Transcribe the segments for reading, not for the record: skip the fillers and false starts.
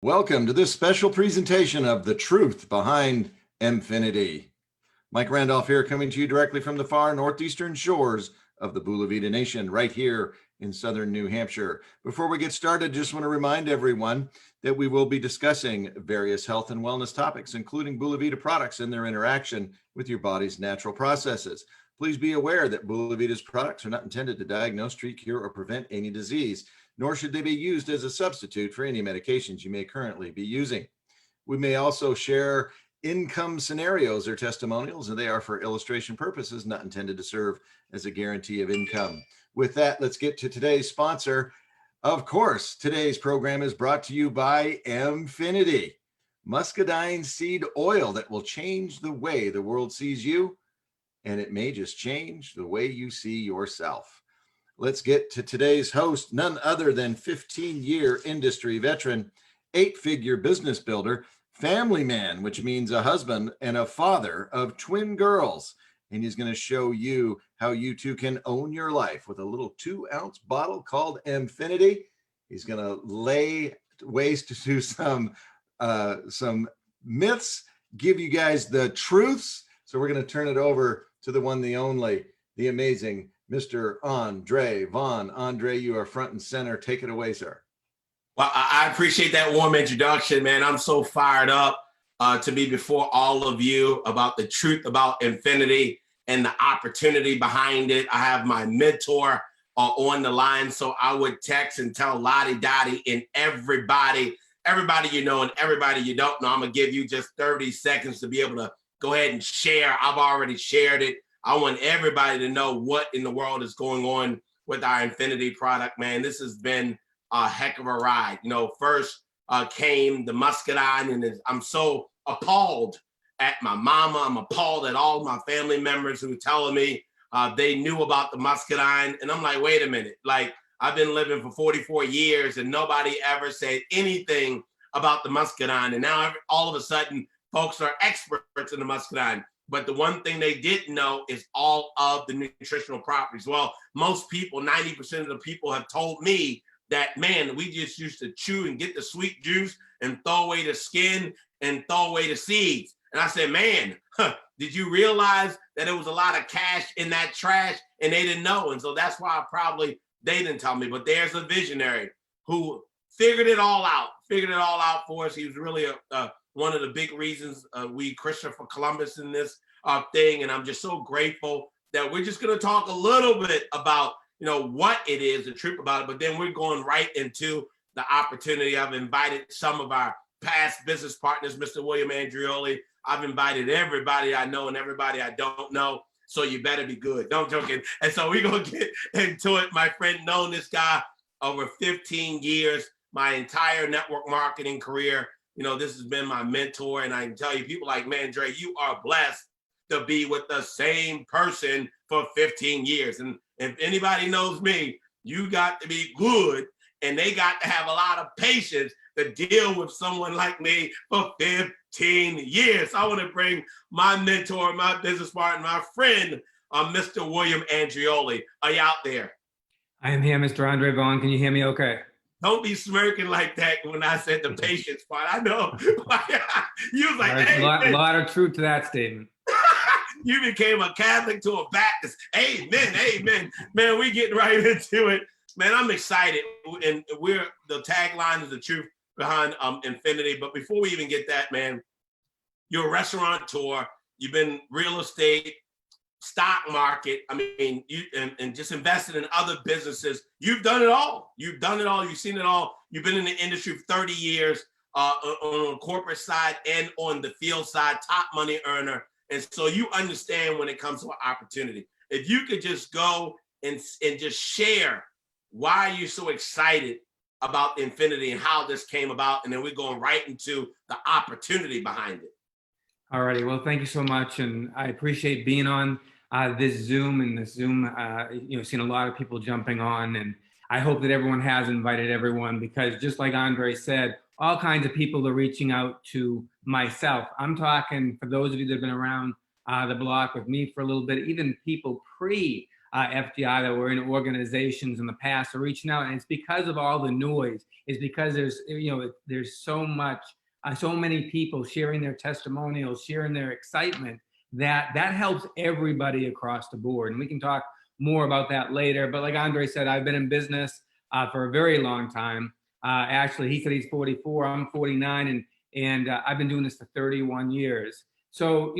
Welcome to this special presentation of The Truth Behind MFINITY. Mike Randolph here, coming to you directly from the far northeastern shores of the Bulavita Nation, right here in southern New Hampshire. Before we get started, just want to remind everyone that we will be discussing various health and wellness topics, including Bulavita products and their interaction with your body's natural processes. Please be aware that Bulavita's products are not intended to diagnose, treat, cure, or prevent any disease, nor should they be used as a substitute for any medications you may currently be using. We may also share income scenarios or testimonials, and they are for illustration purposes, not intended to serve as a guarantee of income. With that, let's get to today's sponsor. Of course, today's program is brought to you by MFINITY, muscadine seed oil that will change the way the world sees you, and it may just change the way you see yourself. Let's get to today's host, none other than 15-year industry veteran, 8-figure business builder, family man, which means a husband and a father of twin girls. And he's going to show you how you too can own your life with a little 2-ounce bottle called MFINITY. He's going to lay waste to some myths, give you guys the truths. So we're going to turn it over to the one, the only, the amazing Mr. Andre Vaughn. Andre, you are front and center. Take it away, sir. Well, I appreciate that warm introduction, man. I'm so fired up to be before all of you about the truth about MFINITY and the opportunity behind it. I have my mentor on the line, so I would text and tell Lottie Dottie and everybody you know and everybody you don't know. I'm going to give you just 30 seconds to be able to go ahead and share. I've already shared it. I want everybody to know what in the world is going on with our MFINITY product, man. This has been a heck of a ride. You know, first came the muscadine, and I'm so appalled at my mama. I'm appalled at all my family members who were telling me they knew about the muscadine. And I'm like, wait a minute. Like, I've been living for 44 years and nobody ever said anything about the muscadine. And now all of a sudden, folks are experts in the muscadine. But the one thing they didn't know is all of the nutritional properties. Well, most people, 90% of the people have told me that, man, we just used to chew and get the sweet juice and throw away the skin and throw away the seeds. And I said, man, did you realize that there was a lot of cash in that trash? And they didn't know. And so that's why they didn't tell me. But there's a visionary who figured it all out for us. He was really one of the big reasons we Christopher Columbus in this thing. And I'm just so grateful that we're just going to talk a little bit about, you know, what it is, the truth about it, but then we're going right into the opportunity. I've invited some of our past business partners, Mr. William Andreoli. I've invited everybody I know and everybody I don't know. So you better be good. Don't joking. And so we're going to get into it. My friend, known this guy over 15 years, my entire network marketing career. You know, this has been my mentor, and I can tell you, people like, man, Dre, you are blessed to be with the same person for 15 years. And if anybody knows me, you got to be good, and they got to have a lot of patience to deal with someone like me for 15 years. I want to bring my mentor, my business partner, my friend, Mr. William Andreoli. Are you out there? I am here, Mr. Andre Vaughn. Can you hear me okay? Don't be smirking like that when I said the patience part. I know. You was like, hey, a lot of truth to that statement. You became a Catholic to a Baptist. Amen, amen. Man, we getting right into it. Man, I'm excited. And the tagline is the truth behind MFINITY. But before we even get that, man, you're a restaurateur. You've been real estate, stock market. I mean, you and just invested in other businesses. You've done it all. You've done it all. You've seen it all. You've been in the industry for 30 years on the corporate side and on the field side, top money earner. And so you understand when it comes to an opportunity. If you could just go and just share why you're so excited about MFINITY and how this came about, and then we're going right into the opportunity behind it. All righty. Well, thank you so much. And I appreciate being on this Zoom. Seen a lot of people jumping on. And I hope that everyone has invited everyone, because just like Andre said, all kinds of people are reaching out to myself. I'm talking, for those of you that have been around the block with me for a little bit, even people pre FDI that were in organizations in the past are reaching out, and it's because of all the noise. It's because there's so much, so many people sharing their testimonials, sharing their excitement, that helps everybody across the board. And we can talk more about that later. But like Andre said, I've been in business for a very long time. Actually, he said he's 44, I'm 49, and I've been doing this for 31 years. So,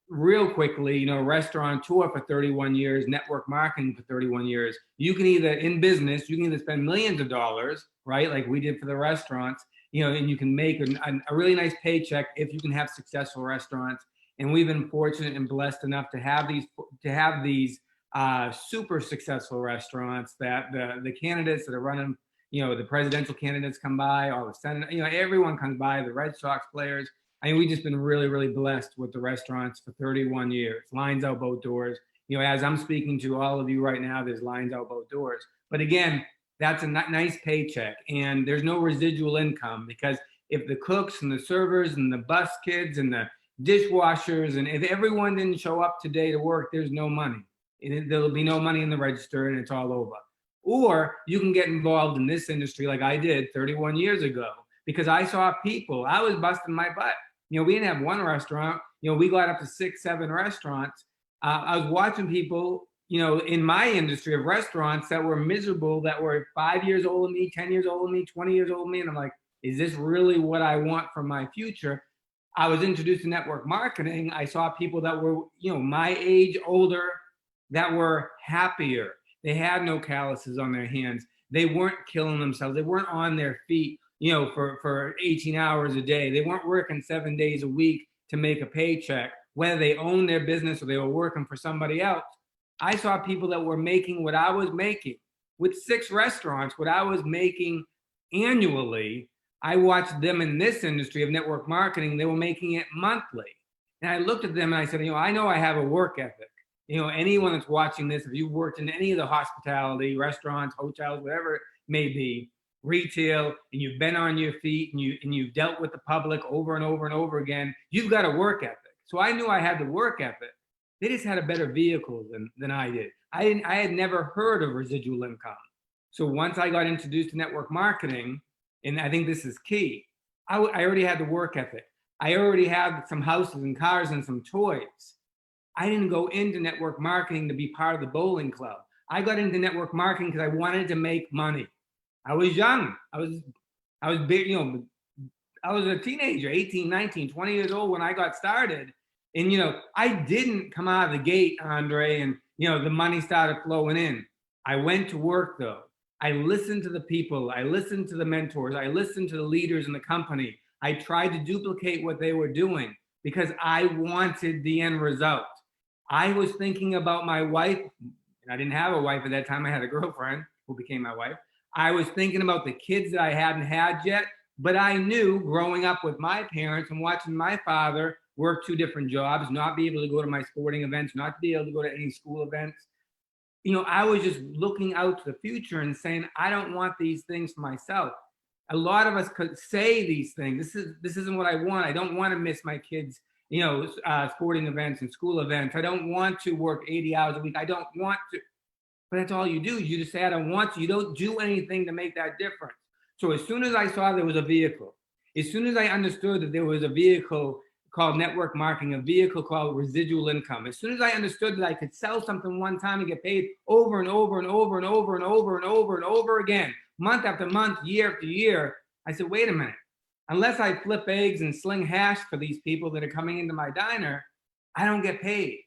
real quickly, restaurateur for 31 years, network marketing for 31 years. You can either, in business, you can either spend millions of dollars, right? Like we did for the restaurants, and you can make a really nice paycheck if you can have successful restaurants. And we've been fortunate and blessed enough to have these super successful restaurants that the candidates that are running, the presidential candidates come by, all the Senate, everyone comes by, the Red Sox players. I mean, we've just been really, really blessed with the restaurants for 31 years. Lines out both doors. As I'm speaking to all of you right now, there's lines out both doors. But again, that's a nice paycheck, and there's no residual income, because if the cooks and the servers and the bus kids and the dishwashers, and if everyone didn't show up today to work, there's no money. There'll be no money in the register, and it's all over. Or you can get involved in this industry like I did 31 years ago, because I saw people, I was busting my butt. We didn't have one restaurant. We got up to 6, 7 restaurants. I was watching people, in my industry of restaurants that were miserable, that were 5 years older than me, 10 years older than me, 20 years older than me. And I'm like, is this really what I want for my future? I was introduced to network marketing. I saw people that were, my age, older, that were happier. They had no calluses on their hands. They weren't killing themselves. They weren't on their feet, for 18 hours a day. They weren't working 7 days a week to make a paycheck, whether they owned their business or they were working for somebody else. I saw people that were making what I was making with 6 restaurants, what I was making annually. I watched them in this industry of network marketing. They were making it monthly. And I looked at them and I said, I know I have a work ethic. Anyone that's watching this, if you've worked in any of the hospitality, restaurants, hotels, whatever it may be, retail, and you've been on your feet and you've dealt with the public over and over and over again, you've got a work ethic. So I knew I had the work ethic. They just had a better vehicle than I did. I had never heard of residual income. So once I got introduced to network marketing, and I think this is key, I already had the work ethic. I already had some houses and cars and some toys. I didn't go into network marketing to be part of the bowling club. I got into network marketing because I wanted to make money. I was young. I was big, I was a teenager, 18, 19, 20 years old when I got started. And, I didn't come out of the gate, Andre, and, the money started flowing in. I went to work though. I listened to the people. I listened to the mentors. I listened to the leaders in the company. I tried to duplicate what they were doing because I wanted the end result. I was thinking about my wife. And I didn't have a wife at that time. I had a girlfriend who became my wife. I was thinking about the kids that I hadn't had yet, but I knew growing up with my parents and watching my father work 2 different jobs, not be able to go to my sporting events, not to be able to go to any school events. I was just looking out to the future and saying, I don't want these things for myself. A lot of us could say these things. This isn't what I want. I don't want to miss my kids, sporting events and school events. I don't want to work 80 hours a week. I don't want to. But that's all you do. You just say, I don't want to. You don't do anything to make that difference. So as soon as I saw there was a vehicle, as soon as I understood that there was a vehicle called network marketing, a vehicle called residual income, as soon as I understood that I could sell something one time and get paid over and over and over and over and over and over and over again, month after month, year after year, I said, wait a minute. Unless I flip eggs and sling hash for these people that are coming into my diner, I don't get paid.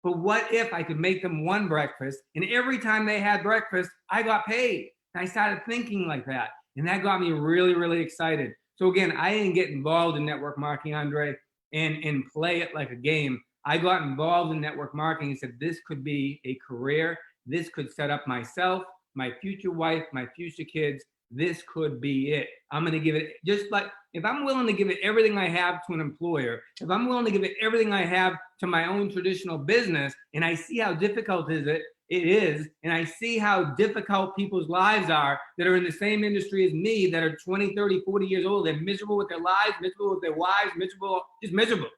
But what if I could make them one breakfast, and every time they had breakfast, I got paid? And I started thinking like that. And that got me really, really excited. So again, I didn't get involved in network marketing, Andre, and play it like a game. I got involved in network marketing and said, this could be a career. This could set up myself, my future wife, my future kids. This could be it. I'm going to give it, just like, if I'm willing to give it everything I have to an employer, if I'm willing to give it everything I have to my own traditional business, and I see how difficult it is, and I see how difficult people's lives are that are in the same industry as me, that are 20, 30, 40 years old, they're miserable with their lives, miserable with their wives, miserable, just miserable.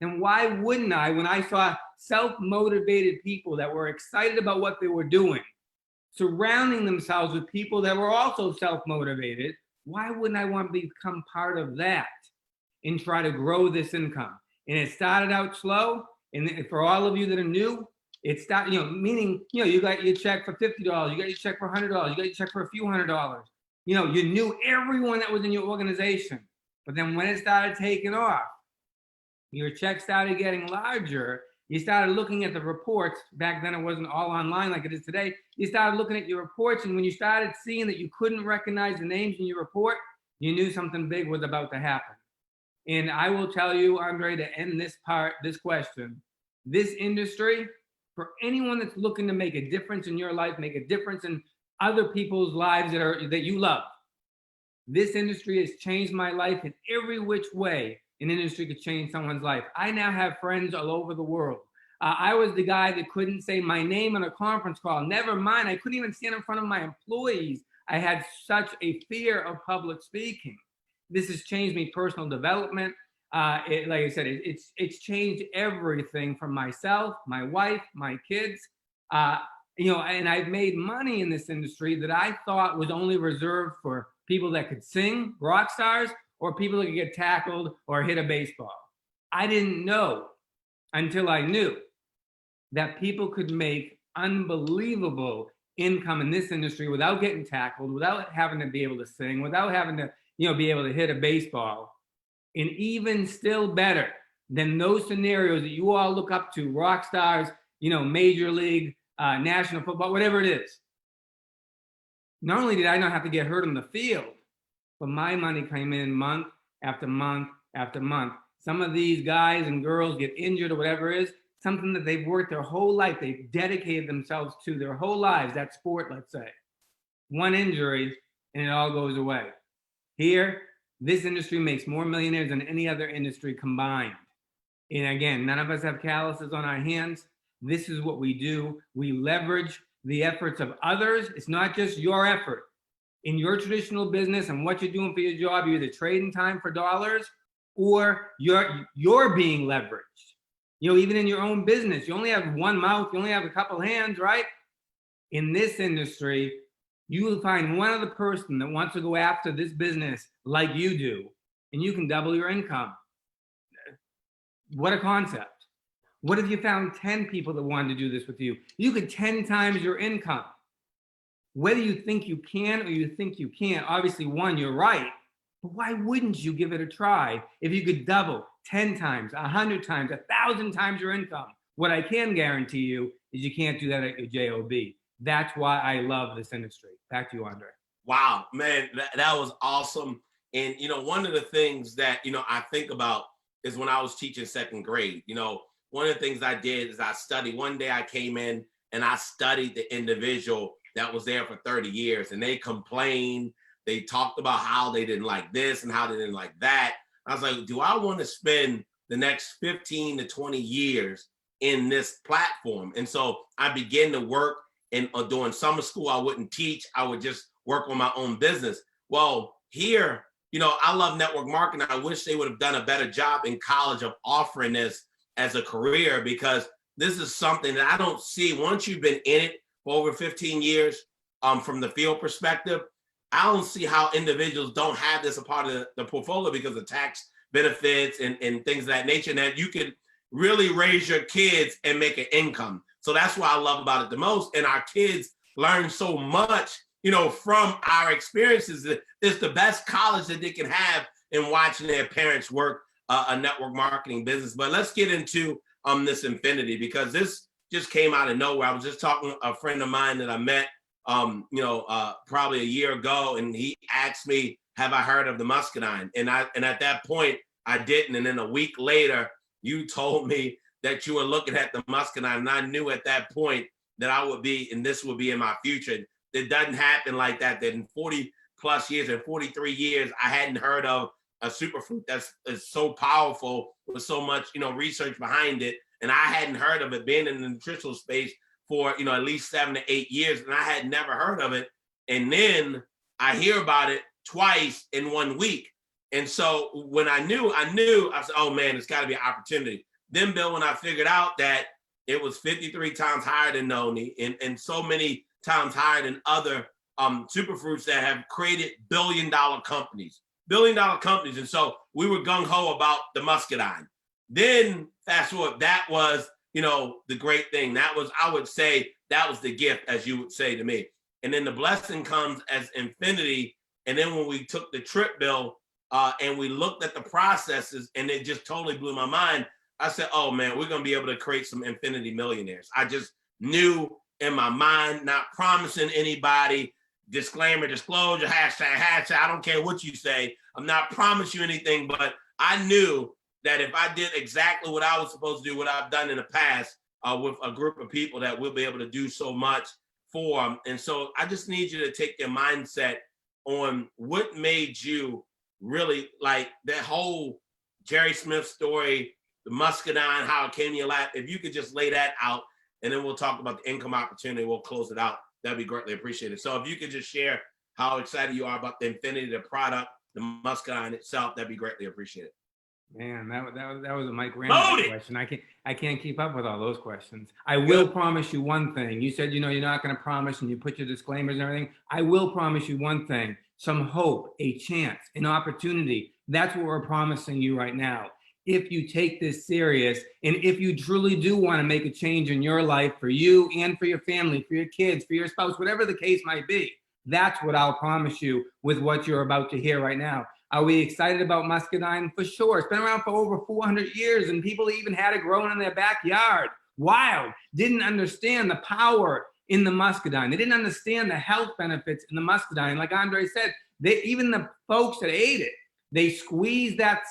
then why wouldn't I, when I saw self-motivated people that were excited about what they were doing, surrounding themselves with people that were also self-motivated, why wouldn't I want to become part of that and try to grow this income? And it started out slow. And for all of you that are new, it started, meaning, you got your check for $50, you got your check for $100, you got your check for a few $100. You knew everyone that was in your organization. But then when it started taking off, your check started getting larger. You started looking at the reports. Back then, it wasn't all online like it is today. You started looking at your reports, and when you started seeing that you couldn't recognize the names in your report, you knew something big was about to happen. And I will tell you, Andre, to end this question, this industry, for anyone that's looking to make a difference in your life, make a difference in other people's lives that you love, this industry has changed my life in every which way an industry could change someone's life. I now have friends all over the world. I was the guy that couldn't say my name on a conference call. Never mind, I couldn't even stand in front of my employees. I had such a fear of public speaking. This has changed me, personal development. Like I said, it's changed everything from myself, my wife, my kids. And I've made money in this industry that I thought was only reserved for people that could sing, rock stars, or people that could get tackled or hit a baseball. I didn't know until I knew that people could make unbelievable income in this industry without getting tackled, without having to be able to sing, without having to, be able to hit a baseball. And even still better than those scenarios that you all look up to, rock stars, major league, national football, whatever it is. Not only did I not have to get hurt on the field, but my money came in month after month after month. Some of these guys and girls get injured or whatever it is, something that they've worked their whole life, they've dedicated themselves to their whole lives, that sport, let's say. One injury and it all goes away. Here, this industry makes more millionaires than any other industry combined. And again, none of us have calluses on our hands. This is what we do. We leverage the efforts of others. It's not just your effort. In your traditional business and what you're doing for your job, you're either trading time for dollars or you're being leveraged. Even in your own business, you only have one mouth, you only have a couple hands, right? In this industry, you will find one other person that wants to go after this business like you do, and you can double your income. What a concept. What if you found 10 people that wanted to do this with you? You could 10 times your income. Whether you think you can or you think you can't, obviously, one, you're right, but why wouldn't you give it a try if you could double 10 times, 100 times, 1,000 times your income? What I can guarantee you is you can't do that at your job. That's why I love this industry. Back to you, Andre. Wow, man, that was awesome. And, one of the things that, I think about is when I was teaching second grade, one of the things I did is I studied. One day I came in and I studied the individual that was there for 30 years, and they complained. They talked about how they didn't like this and how they didn't like that. I was like, do I want to spend the next 15 to 20 years in this platform? And so I began to work, and during summer school, I wouldn't teach. I would just work on my own business. Well, here, I love network marketing. I wish they would have done a better job in college of offering this as a career, because this is something that I don't see once you've been in it for over 15 years, from the field perspective. I don't see how individuals don't have this a part of the portfolio because of tax benefits and things of that nature, and that you could really raise your kids and make an income. So that's what I love about it the most. And our kids learn so much, from our experiences. It's the best college that they can have in watching their parents work a network marketing business. But let's get into this Infinity, because this just came out of nowhere. I was just talking to a friend of mine that I met probably a year ago, and he asked me, have I heard of the muscadine? And at that point I didn't. And then a week later, you told me that you were looking at the muscadine, and I knew at that point that I would be, and this would be in my future. It doesn't happen like that. That in 40 plus years and 43 years, I hadn't heard of a superfruit that's so powerful with so much, research behind it. And I hadn't heard of it, being in the nutritional space for, at least 7 to 8 years. And I had never heard of it. And then I hear about it twice in 1 week. And so when I knew, I said, oh man, it's gotta be an opportunity. Then, Bill, when I figured out that it was 53 times higher than noni and so many times higher than other superfruits that have created billion-dollar companies. And so we were gung-ho about the muscadine. Then fast forward, that was, the great thing. That was, I would say, that was the gift, as you would say to me. And then the blessing comes as infinity. And then when we took the trip, Bill, and we looked at the processes, and it just totally blew my mind. I said, oh man, we're going to be able to create some infinity millionaires. I just knew in my mind, not promising anybody, disclaimer, disclosure, hashtag, I don't care what you say. I'm not promising you anything, but I knew that if I did exactly what I was supposed to do, what I've done in the past with a group of people, that we'll be able to do so much for them. And so I just need you to take your mindset on what made you really like that whole Jerry Smith story, the muscadine, how it came in your lap. If you could just lay that out, and then we'll talk about the income opportunity. We'll close it out. That'd be greatly appreciated. So if you could just share how excited you are about the infinity, the product, the muscadine itself, that'd be greatly appreciated. Man, that was a Mike Randolph question. I can't keep up with all those questions. I will promise you one thing. You said, you're not going to promise, and you put your disclaimers and everything. I will promise you one thing: some hope, a chance, an opportunity. That's what we're promising you right now. If you take this serious, and if you truly do want to make a change in your life, for you and for your family, for your kids, for your spouse, whatever the case might be, that's what I'll promise you with what you're about to hear right now. Are we excited about muscadine? For sure. It's been around for over 400 years, and people even had it growing in their backyard. Wild. Didn't understand the power in the muscadine. They didn't understand the health benefits in the muscadine. Like Andre said, even the folks that ate it, they squeeze that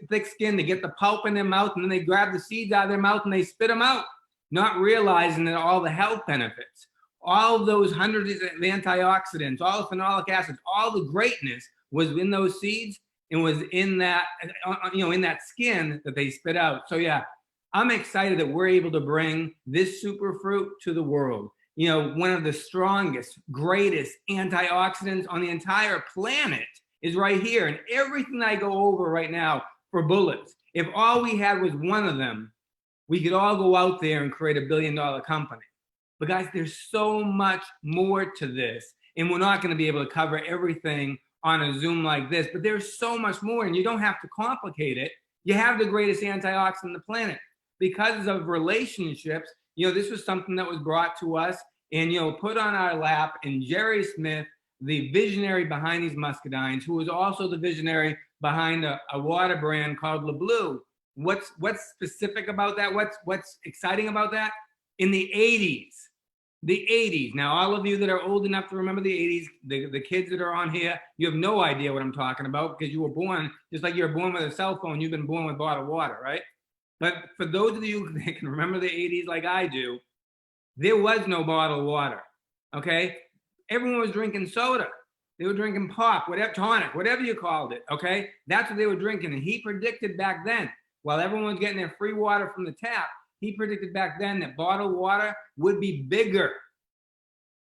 thick skin to get the pulp in their mouth, and then they grab the seeds out of their mouth and they spit them out, not realizing that all the health benefits, all of those hundreds of antioxidants, all the phenolic acids, all the greatness was in those seeds and was in that, in that skin that they spit out. So yeah, I'm excited that we're able to bring this superfruit to the world. One of the strongest, greatest antioxidants on the entire planet is right here. And everything I go over right now for bullets, if all we had was one of them, we could all go out there and create $1 billion company. But guys, there's so much more to this, and we're not going to be able to cover everything on a Zoom like this, but there's so much more, and you don't have to complicate it. You have the greatest antioxidant on the planet. Because of relationships, this was something that was brought to us and, put on our lap, and Jerry Smith, the visionary behind these muscadines, who was also the visionary behind a water brand called Le Bleu. What's specific about that? What's exciting about that? In the 80s. Now, all of you that are old enough to remember the 80s, the kids that are on here, you have no idea what I'm talking about, because you were born, just like you're born with a cell phone, you've been born with bottled water, right? But for those of you that can remember the 80s like I do, there was no bottled water, okay? Everyone was drinking soda. They were drinking pop, whatever, tonic, whatever you called it, okay? That's what they were drinking. And he predicted back then, while everyone was getting their free water from the tap, he predicted back then that bottled water would be bigger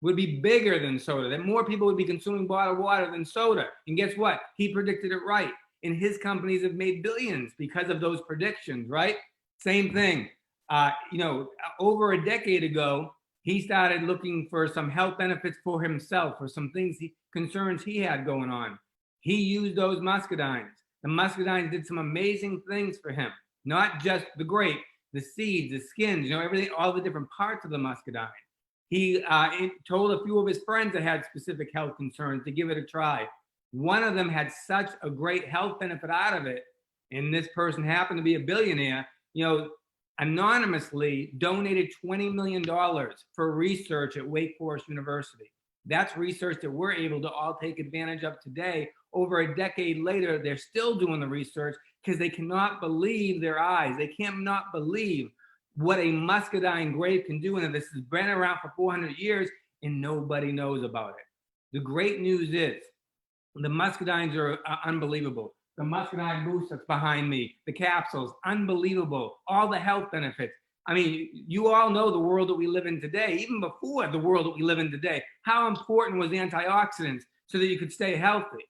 than soda, that more people would be consuming bottled water than soda. And guess what? He predicted it right. And his companies have made billions because of those predictions, right? Same thing. Over a decade ago, he started looking for some health benefits for himself, for some concerns he had going on. He used those muscadines. The muscadines did some amazing things for him, not just the grape, the seeds, the skins, everything, all the different parts of the muscadine. He told a few of his friends that had specific health concerns to give it a try. One of them had such a great health benefit out of it, and this person happened to be a billionaire, anonymously donated $20 million for research at Wake Forest University. That's research that we're able to all take advantage of today. Over a decade later, they're still doing the research because they cannot believe their eyes. They cannot believe what a muscadine grape can do, and this has been around for 400 years, and nobody knows about it. The great news is the muscadines are unbelievable. The muscadine boost that's behind me, the capsules, unbelievable. All the health benefits. I mean, you all know the world that we live in today, even before the world that we live in today. How important was antioxidants so that you could stay healthy?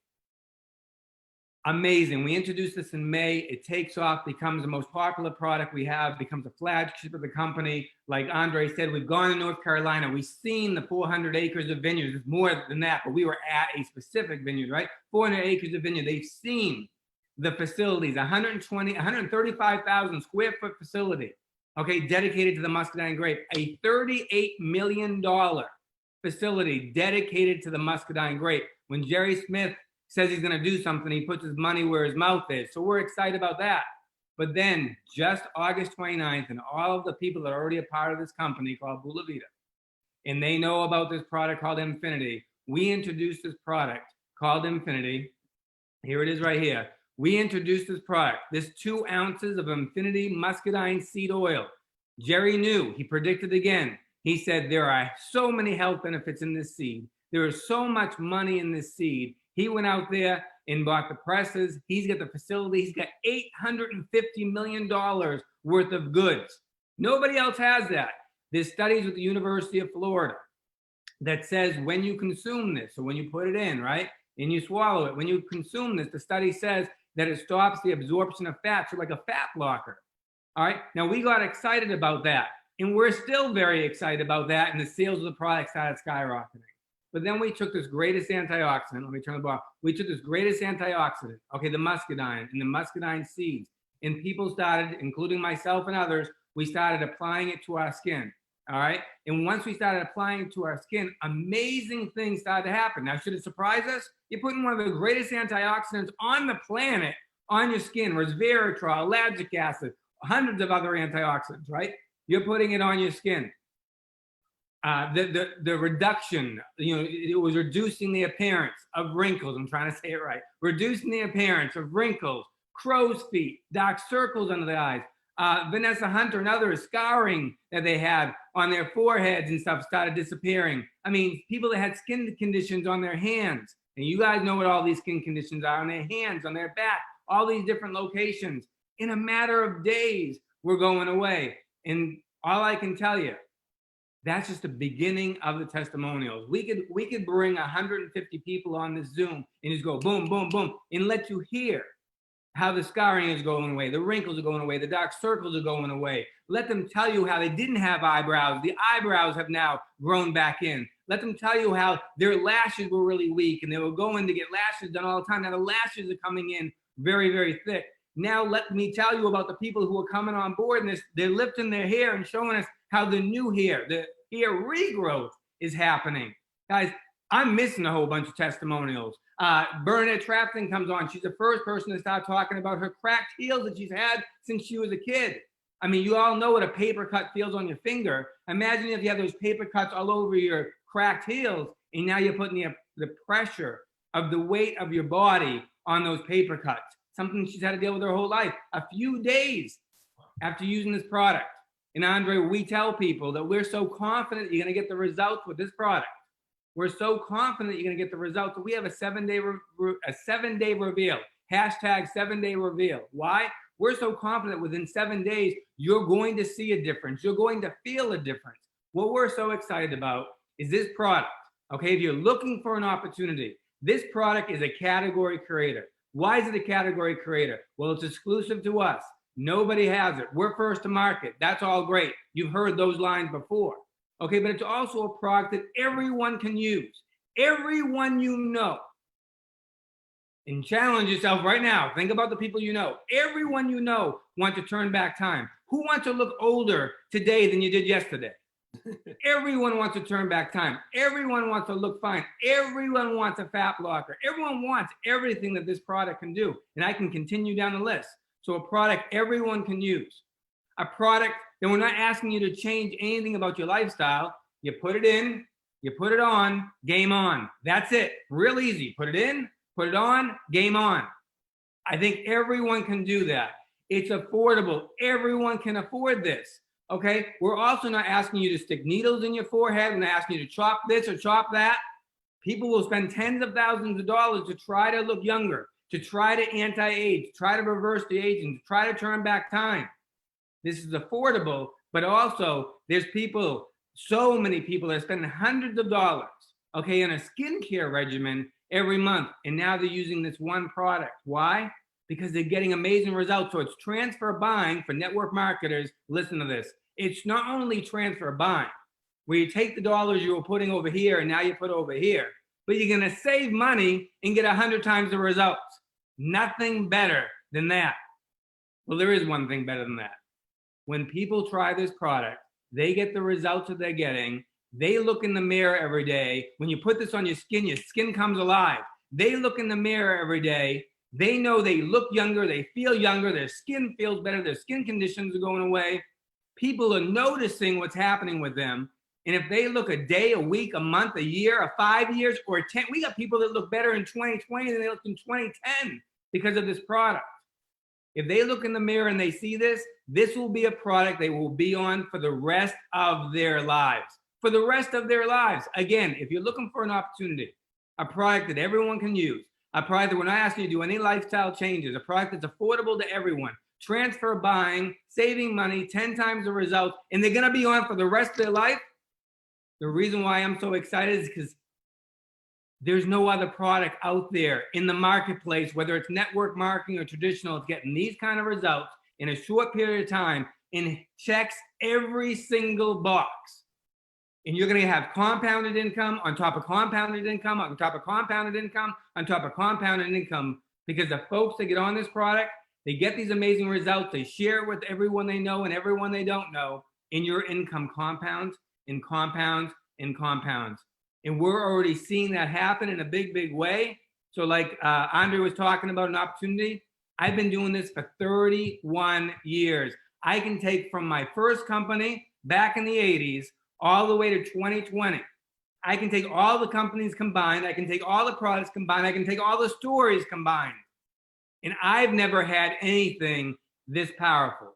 Amazing. We introduced this in May. It takes off, becomes the most popular product we have, becomes a flagship of the company. Like Andre said, we've gone to North Carolina. We've seen the 400 acres of vineyards. It's more than that, but we were at a specific vineyard, right? 400 acres of vineyard. They've seen the facilities, 135,000 square foot facility, okay, dedicated to the muscadine grape, a $38 million facility dedicated to the muscadine grape. When Jerry Smith says he's going to do something, he puts his money where his mouth is. So we're excited about that. But then just August 29th, and all of the people that are already a part of this company called Bulavita, and they know about this product called MFINITY, we introduced this product called MFINITY. Here it is right here. We introduced this product, this 2 ounces of MFINITY muscadine seed oil. Jerry knew, he predicted again. He said, there are so many health benefits in this seed. There is so much money in this seed. He went out there and bought the presses. He's got the facility. He's got $850 million worth of goods. Nobody else has that. There's studies with the University of Florida that says when you consume this, so when you put it in, right, and you swallow it, when you consume this, the study says that it stops the absorption of fat, so like a fat blocker. All right, now we got excited about that, and we're still very excited about that, and the sales of the product started skyrocketing. But then we took this greatest antioxidant, let me turn the bar, we took this greatest antioxidant, okay, the muscadine and the muscadine seeds, and people started, including myself and others, we started applying it to our skin, all right? And once we started applying it to our skin, amazing things started to happen. Now, should it surprise us? You're putting one of the greatest antioxidants on the planet on your skin, resveratrol, lactic acid, hundreds of other antioxidants, right? You're putting it on your skin. The reduction, you know, it was reducing the appearance of wrinkles. I'm trying to say it right. Reducing the appearance of wrinkles, crow's feet, dark circles under the eyes. Vanessa Hunter and others, scarring that they had on their foreheads and stuff started disappearing. I mean, people that had skin conditions on their hands, and you guys know what all these skin conditions are, on their hands, on their back, all these different locations. In a matter of days, we're going away. And all I can tell you, that's just the beginning of the testimonials. We could bring 150 people on this Zoom and just go boom, boom, boom, and let you hear how the scarring is going away, the wrinkles are going away, the dark circles are going away. Let them tell you how they didn't have eyebrows. The eyebrows have now grown back in. Let them tell you how their lashes were really weak and they were going to get lashes done all the time. Now the lashes are coming in very, very thick. Now let me tell you about the people who are coming on board and they're lifting their hair and showing us how the new hair, the hair regrowth is happening. Guys, I'm missing a whole bunch of testimonials. Bernadette Trafton comes on. She's the first person to start talking about her cracked heels that she's had since she was a kid. I mean, you all know what a paper cut feels on your finger. Imagine if you have those paper cuts all over your cracked heels, and now you're putting the pressure of the weight of your body on those paper cuts. Something she's had to deal with her whole life. A few days after using this product. And Andre, we tell people that we're so confident you're going to get the results with this product. We're so confident you're going to get the results. We have a 7-day reveal. Hashtag 7-day reveal. Why? We're so confident within 7 days, you're going to see a difference. You're going to feel a difference. What we're so excited about is this product. Okay, if you're looking for an opportunity, this product is a category creator. Why is it a category creator? Well, it's exclusive to us. Nobody has it. We're first to market. That's all great. You've heard those lines before. Okay, but it's also a product that everyone can use. Everyone you know. And challenge yourself right now. Think about the people you know. Everyone you know wants to turn back time. Who wants to look older today than you did yesterday? Everyone wants to turn back time. Everyone wants to look fine. Everyone wants a fat blocker. Everyone wants everything that this product can do. And I can continue down the list. So a product everyone can use. A product that we're not asking you to change anything about your lifestyle. You put it in, you put it on, game on. That's it. Real easy. Put it in, put it on, game on. I think everyone can do that. It's affordable. Everyone can afford this. Okay? We're also not asking you to stick needles in your forehead. We're not asking you to chop this or chop that. People will spend tens of thousands of dollars to try to look younger, to try to anti-age, try to reverse the aging, to try to turn back time. This is affordable, but also there's people, so many people that are spending hundreds of dollars, okay, in a skincare regimen every month. And now they're using this one product. Why? Because they're getting amazing results. So it's transfer buying for network marketers. Listen to this. It's not only transfer buying, where you take the dollars you were putting over here and now you put over here, but you're going to save money and get 100 times the results. Nothing better than that. Well, there is one thing better than that. When people try this product, they get the results that they're getting. They look in the mirror every day. When you put this on your skin comes alive. They look in the mirror every day. They know they look younger, they feel younger, their skin feels better, their skin conditions are going away. People are noticing what's happening with them. And if they look a day, a week, a month, a year, or 5 years, or 10, we got people that look better in 2020 than they looked in 2010 because of this product. If they look in the mirror and they see this, this will be a product they will be on for the rest of their lives. For the rest of their lives. Again, if you're looking for an opportunity, a product that everyone can use, a product that we're not asking you to do any lifestyle changes, a product that's affordable to everyone, transfer buying, saving money, 10 times the results, and they're gonna be on for the rest of their life. The reason why I'm so excited is because there's no other product out there in the marketplace, whether it's network marketing or traditional, it's getting these kind of results in a short period of time and checks every single box. And you're going to have compounded income on top of compounded income, on top of compounded income, on top of compounded income, because the folks that get on this product, they get these amazing results. They share it with everyone they know and everyone they don't know, and your income compounds and compounds and compounds. And we're already seeing that happen in a big, big way. So like Andre was talking about an opportunity, I've been doing this for 31 years. I can take from my first company back in the 80s all the way to 2020. I can take all the companies combined. I can take all the products combined. I can take all the stories combined. And I've never had anything this powerful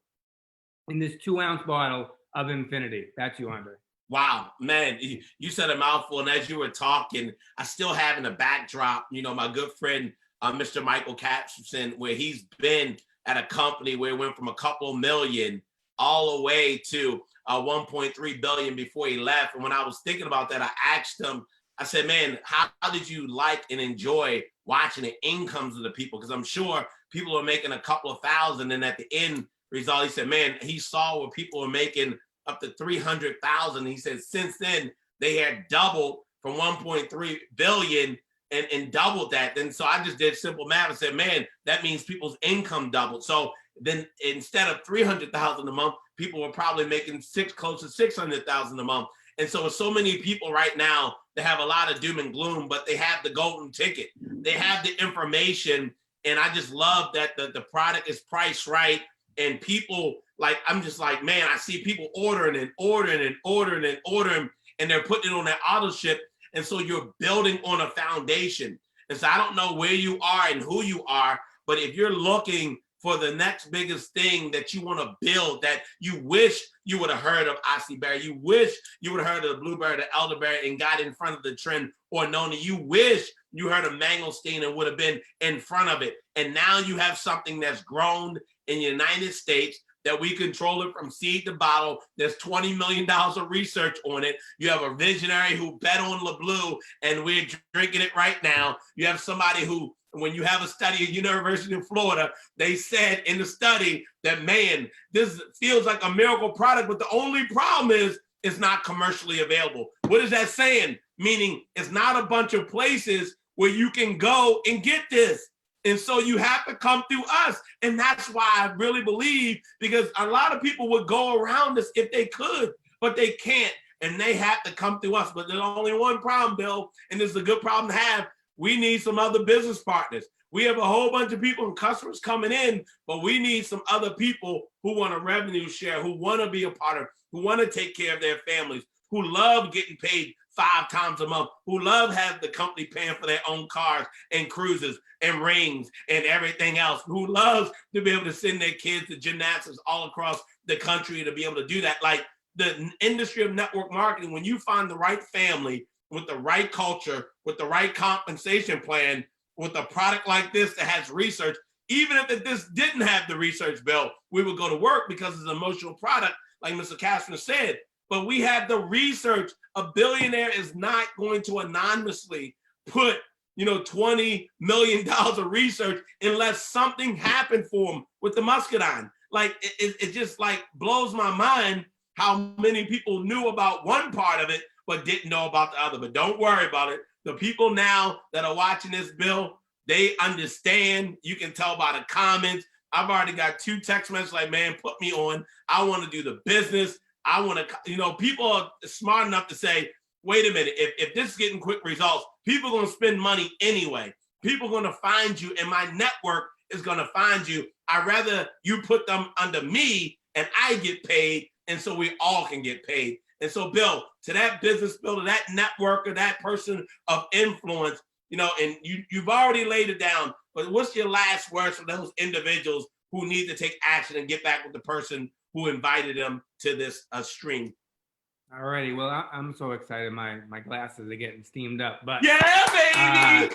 in this 2-ounce bottle of Infinity. That's you, Andre. Wow, man, you said a mouthful. And as you were talking, I still have in the backdrop, you know, my good friend, Mr. Michael Capson, where he's been at a company where it went from a couple million all the way to 1.3 billion before he left. And when I was thinking about that, I asked him, I said, man, how did you like and enjoy watching the incomes of the people? Because I'm sure people are making a couple of thousand. And at the end result, he said, man, he saw where people were making up to 300,000. He said, since then, they had doubled from 1.3 billion and doubled that. And so I just did simple math and said, man, that means people's income doubled. So then instead of 300,000 a month, people were probably making close to 600,000 a month. And so many people right now, they have a lot of doom and gloom, but they have the golden ticket. They have the information. And I just love that the product is priced right. And people, like, I'm just like, man, I see people ordering and ordering and ordering and ordering, and they're putting it on their auto ship. And so you're building on a foundation. And so I don't know where you are and who you are, but if you're looking for the next biggest thing that you want to build, that you wish you would have heard of Icy Berry, you wish you would have heard of the Blueberry, the Elderberry, and got in front of the trend, or Nona, you wish you heard of Mangosteen and would have been in front of it. And now you have something that's grown in the United States, that we control it from seed to bottle. There's $20 million of research on it. You have a visionary who bet on LeBlue, and we're drinking it right now. You have somebody who, when you have a study at University of Florida, they said in the study that, man, this feels like a miracle product, but the only problem is it's not commercially available. What is that saying? Meaning it's not a bunch of places where you can go and get this. And so you have to come through us. And that's why I really believe, because a lot of people would go around us if they could, but they can't. And they have to come through us. But there's only one problem, Bill, and this is a good problem to have. We need some other business partners. We have a whole bunch of people and customers coming in, but we need some other people who want a revenue share, who want to be a part of, who want to take care of their families, who love getting paid 5 times a month, who love having the company paying for their own cars and cruises and rings and everything else, who loves to be able to send their kids to gymnastics all across the country to be able to do that. Like the industry of network marketing, when you find the right family with the right culture, with the right compensation plan, with a product like this that has research, even if this didn't have the research, Bill, we would go to work because it's an emotional product, like Mr. Kastner said. But we have the research. A billionaire is not going to anonymously put $20 million of research unless something happened for them with the muscadine. Like it just like blows my mind how many people knew about one part of it, but didn't know about the other. But don't worry about it. The people now that are watching this, Bill, they understand. You can tell by the comments. I've already got 2 text messages like, man, put me on. I want to do the business. I want to, people are smart enough to say, wait a minute, if this is getting quick results, people are going to spend money anyway. People are going to find you, and my network is going to find you. I'd rather you put them under me and I get paid, and so we all can get paid. And so, Bill, to that business builder, that networker, that person of influence, and you've already laid it down, but what's your last words for those individuals who need to take action and get back with the person who invited them to this stream? All righty. Well, I'm so excited. My glasses are getting steamed up. But yeah, baby.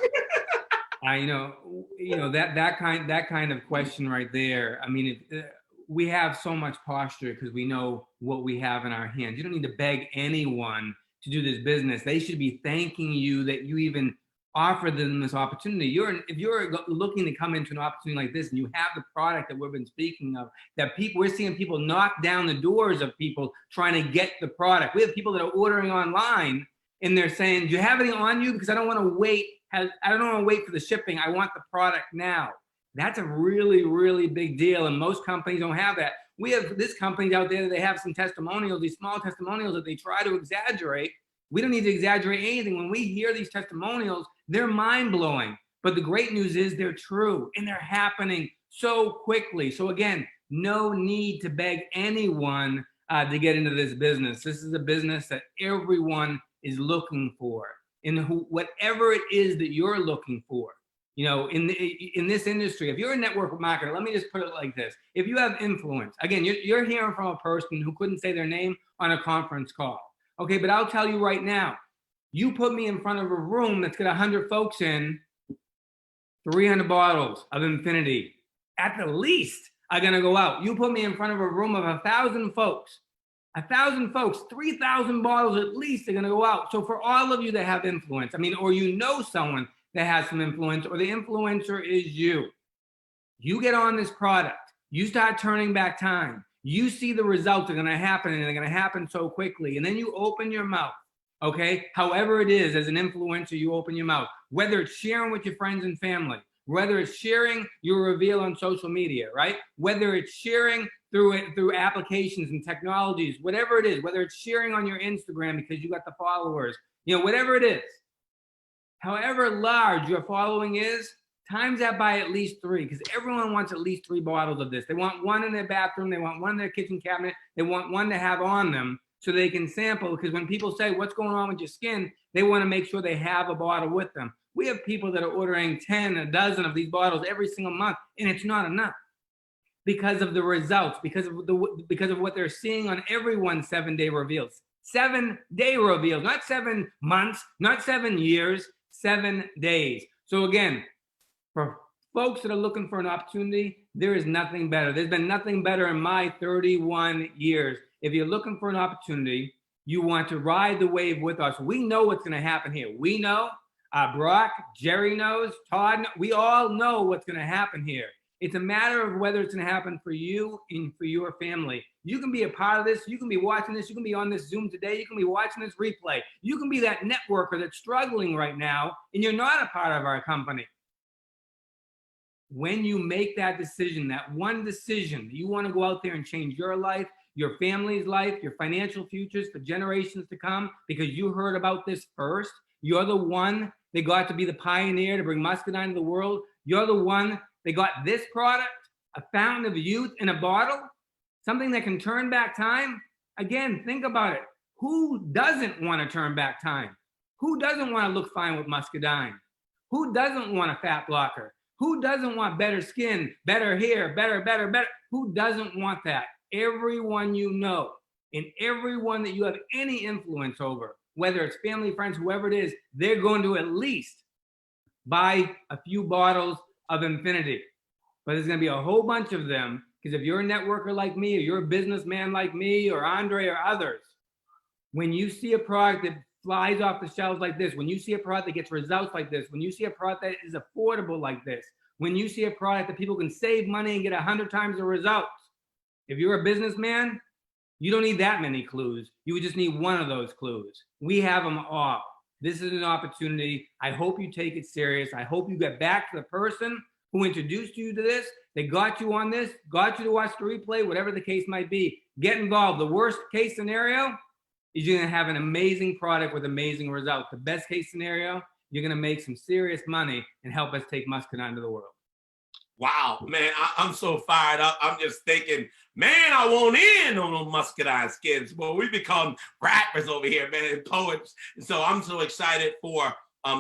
That kind of question right there. I mean, we have so much posture because we know what we have in our hands. You don't need to beg anyone to do this business. They should be thanking you that you even offered them this opportunity. If you're looking to come into an opportunity like this and you have the product that we've been speaking of, that we're seeing people knock down the doors of people trying to get the product. We have people that are ordering online and they're saying, do you have any on you? Because I don't want to wait. I don't want to wait for the shipping. I want the product now. That's a really, really big deal. And most companies don't have that. We have this companies out there that they have some testimonials, these small testimonials that they try to exaggerate. We don't need to exaggerate anything. When we hear these testimonials, they're mind-blowing. But the great news is they're true and they're happening so quickly. So again, no need to beg anyone to get into this business. This is a business that everyone is looking for. In whatever it is that you're looking for, in this industry, if you're a network marketer, let me just put it like this. If you have influence, again, you're hearing from a person who couldn't say their name on a conference call. Okay, but I'll tell you right now, you put me in front of a room that's got 100 folks in, 300 bottles of Infinity, at the least, are gonna go out. You put me in front of a room of 1,000 folks, 3,000 bottles at least are gonna go out. So for all of you that have influence, or someone that has some influence, or the influencer is you get on this product, you start turning back time, you see the results are gonna happen, and they're gonna happen so quickly, and then you open your mouth, okay? However it is, as an influencer, you open your mouth, whether it's sharing with your friends and family, whether it's sharing your reveal on social media, right? Whether it's sharing through applications and technologies, whatever it is, whether it's sharing on your Instagram because you got the followers, whatever it is, however large your following is, times that by at least 3, because everyone wants at least 3 bottles of this. They want one in their bathroom, they want one in their kitchen cabinet, they want one to have on them so they can sample, because when people say, what's going on with your skin, they want to make sure they have a bottle with them. We have people that are ordering 10, a dozen of these bottles every single month, and it's not enough because of the results, because of what they're seeing on everyone's 7-day reveals. 7-day reveals, not 7 months, not 7 years, 7 days. So again, for folks that are looking for an opportunity, there is nothing better. There's been nothing better in my 31 years. If you're looking for an opportunity, you want to ride the wave with us. We know what's going to happen here. We know, Brock, Jerry knows, Todd, we all know what's going to happen here. It's a matter of whether it's going to happen for you and for your family. You can be a part of this. You can be watching this. You can be on this Zoom today. You can be watching this replay. You can be that networker that's struggling right now, and you're not a part of our company. When you make that decision, that one decision, you want to go out there and change your life, your family's life, your financial futures for generations to come, because you heard about this first. You're the one that got to be the pioneer to bring muscadine to the world. You're the one that got this product, a fountain of youth in a bottle, something that can turn back time. Again, think about it. Who doesn't want to turn back time? Who doesn't want to look fine with muscadine? Who doesn't want a fat blocker? Who doesn't want better skin, better hair, better? Who doesn't want that? Everyone you know, and everyone that you have any influence over, whether it's family, friends, whoever it is, they're going to at least buy a few bottles of Infinity. But there's going to be a whole bunch of them, because if you're a networker like me, or you're a businessman like me, or Andre, or others, when you see a product that flies off the shelves like this, when you see a product that gets results like this, when you see a product that is affordable like this, when you see a product that people can save money and get 100 times the results, if you're a businessman, you don't need that many clues. You would just need one of those clues. We have them all. This is an opportunity. I hope you take it serious. I hope you get back to the person who introduced you to this, they got you on this, got you to watch the replay, whatever the case might be. Get involved. The worst case scenario is you're going to have an amazing product with amazing results. The best case scenario, you're going to make some serious money and help us take muscadine to the world. Wow, man, I'm so fired up. I'm just thinking, man, I want in on those muscadine skins. Well, we become rappers over here, man, and poets. And so I'm so excited for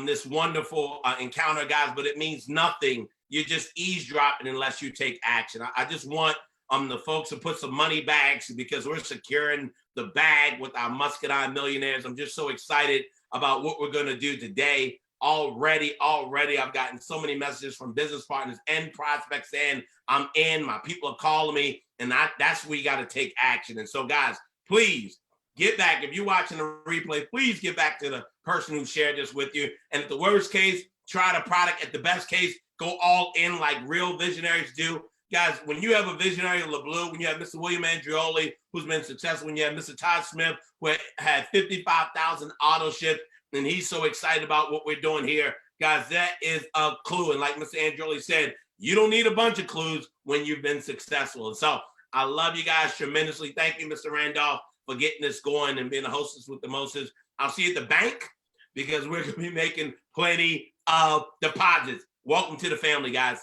this wonderful encounter, guys, but it means nothing. You're just eavesdropping unless you take action. I just want the folks to put some money bags because we're securing the bag with our muscadine millionaires. I'm just so excited about what we're going to do today. Already, I've gotten so many messages from business partners and prospects saying, I'm in, my people are calling me, and that's where you got to take action. And so, guys, please get back. If you're watching the replay, please get back to the person who shared this with you. And at the worst case, try the product. At the best case, go all in like real visionaries do. Guys, when you have a visionary LeBlue, when you have Mr. William Andreoli, who's been successful, when you have Mr. Todd Smith, who had 55,000 auto ships, and he's so excited about what we're doing here. Guys, that is a clue. And like Mr. Andreoli said, you don't need a bunch of clues when you've been successful. And so I love you guys tremendously. Thank you, Mr. Randolph, for getting this going and being a hostess with the mostest. I'll see you at the bank because we're going to be making plenty of deposits. Welcome to the family, guys.